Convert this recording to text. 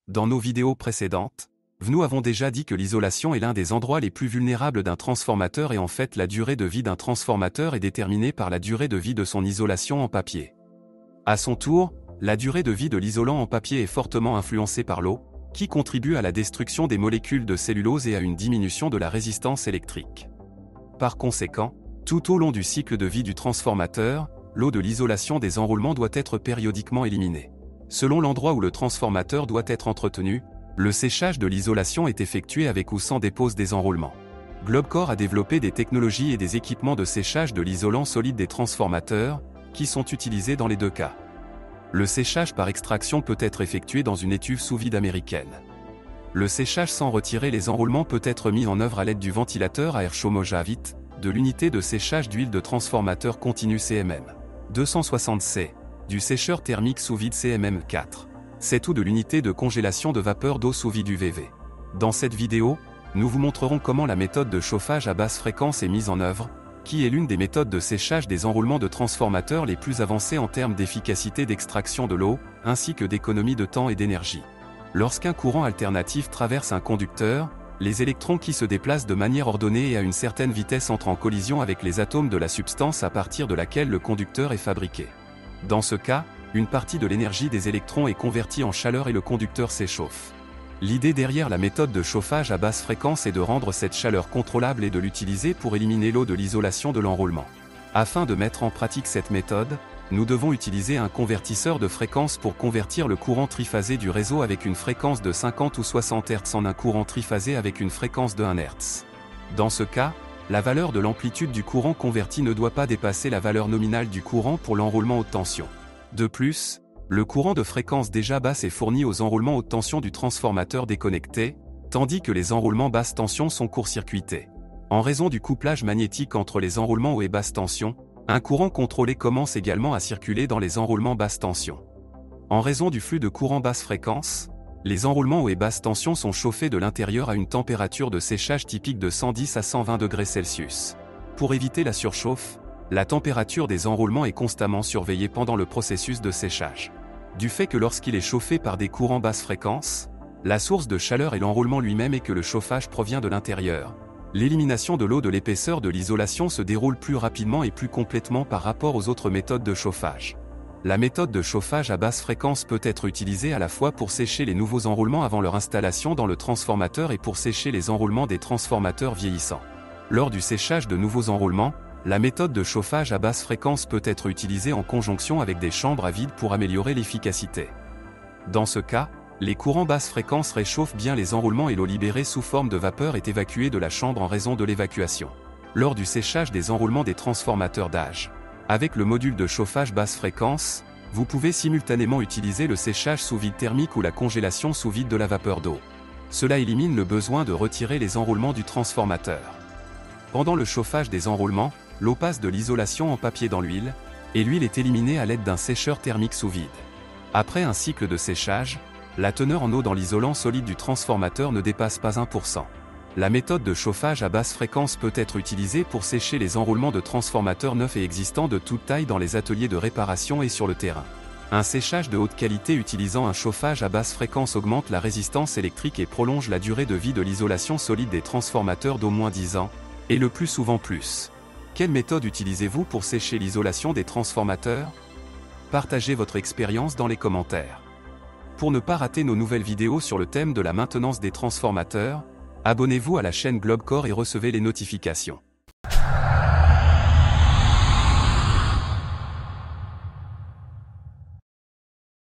Dans nos vidéos précédentes, nous avons déjà dit que l'isolation est l'un des endroits les plus vulnérables d'un transformateur et en fait la durée de vie d'un transformateur est déterminée par la durée de vie de son isolation en papier. À son tour, la durée de vie de l'isolant en papier est fortement influencée par l'eau, qui contribue à la destruction des molécules de cellulose et à une diminution de la résistance électrique. Par conséquent, tout au long du cycle de vie du transformateur, l'eau de l'isolation des enroulements doit être périodiquement éliminée. Selon l'endroit où le transformateur doit être entretenu, le séchage de l'isolation est effectué avec ou sans dépose des enroulements. Globcore a développé des technologies et des équipements de séchage de l'isolant solide des transformateurs, qui sont utilisés dans les deux cas. Le séchage par extraction peut être effectué dans une étuve sous vide américaine. Le séchage sans retirer les enroulements peut être mis en œuvre à l'aide du ventilateur à air chaud Mojavit, de l'unité de séchage d'huile de transformateur continu CMM 260C, du sécheur thermique sous vide CMM 4, c'est ou de l'unité de congélation de vapeur d'eau sous vide UVV. Dans cette vidéo, nous vous montrerons comment la méthode de chauffage à basse fréquence est mise en œuvre, qui est l'une des méthodes de séchage des enroulements de transformateurs les plus avancées en termes d'efficacité d'extraction de l'eau, ainsi que d'économie de temps et d'énergie. Lorsqu'un courant alternatif traverse un conducteur, les électrons qui se déplacent de manière ordonnée et à une certaine vitesse entrent en collision avec les atomes de la substance à partir de laquelle le conducteur est fabriqué. Dans ce cas, une partie de l'énergie des électrons est convertie en chaleur et le conducteur s'échauffe. L'idée derrière la méthode de chauffage à basse fréquence est de rendre cette chaleur contrôlable et de l'utiliser pour éliminer l'eau de l'isolation de l'enroulement. Afin de mettre en pratique cette méthode, nous devons utiliser un convertisseur de fréquence pour convertir le courant triphasé du réseau avec une fréquence de 50 ou 60 Hz en un courant triphasé avec une fréquence de 1 Hz. Dans ce cas, la valeur de l'amplitude du courant converti ne doit pas dépasser la valeur nominale du courant pour l'enroulement haute tension. De plus, le courant de fréquence déjà basse est fourni aux enroulements haute tension du transformateur déconnecté, tandis que les enroulements basse tension sont court-circuités. En raison du couplage magnétique entre les enroulements haut et basse tension, un courant contrôlé commence également à circuler dans les enroulements basse tension. En raison du flux de courant basse fréquence, les enroulements haut et basse tension sont chauffés de l'intérieur à une température de séchage typique de 110 à 120 degrés Celsius. Pour éviter la surchauffe, la température des enroulements est constamment surveillée pendant le processus de séchage. Du fait que lorsqu'il est chauffé par des courants basse fréquence, la source de chaleur est l'enroulement lui-même et que le chauffage provient de l'intérieur, l'élimination de l'eau de l'épaisseur de l'isolation se déroule plus rapidement et plus complètement par rapport aux autres méthodes de chauffage. La méthode de chauffage à basse fréquence peut être utilisée à la fois pour sécher les nouveaux enroulements avant leur installation dans le transformateur et pour sécher les enroulements des transformateurs vieillissants. Lors du séchage de nouveaux enroulements, la méthode de chauffage à basse fréquence peut être utilisée en conjonction avec des chambres à vide pour améliorer l'efficacité. Dans ce cas, les courants basse fréquence réchauffent bien les enroulements et l'eau libérée sous forme de vapeur est évacuée de la chambre en raison de l'évacuation. Lors du séchage des enroulements des transformateurs d'âge, avec le module de chauffage basse fréquence, vous pouvez simultanément utiliser le séchage sous vide thermique ou la congélation sous vide de la vapeur d'eau. Cela élimine le besoin de retirer les enroulements du transformateur. Pendant le chauffage des enroulements, l'eau passe de l'isolation en papier dans l'huile, et l'huile est éliminée à l'aide d'un sécheur thermique sous vide. Après un cycle de séchage, la teneur en eau dans l'isolant solide du transformateur ne dépasse pas 1%. La méthode de chauffage à basse fréquence peut être utilisée pour sécher les enroulements de transformateurs neufs et existants de toute taille dans les ateliers de réparation et sur le terrain. Un séchage de haute qualité utilisant un chauffage à basse fréquence augmente la résistance électrique et prolonge la durée de vie de l'isolation solide des transformateurs d'au moins 10 ans, et le plus souvent plus. Quelle méthode utilisez-vous pour sécher l'isolation des transformateurs? Partagez votre expérience dans les commentaires. Pour ne pas rater nos nouvelles vidéos sur le thème de la maintenance des transformateurs, abonnez-vous à la chaîne Globcore et recevez les notifications.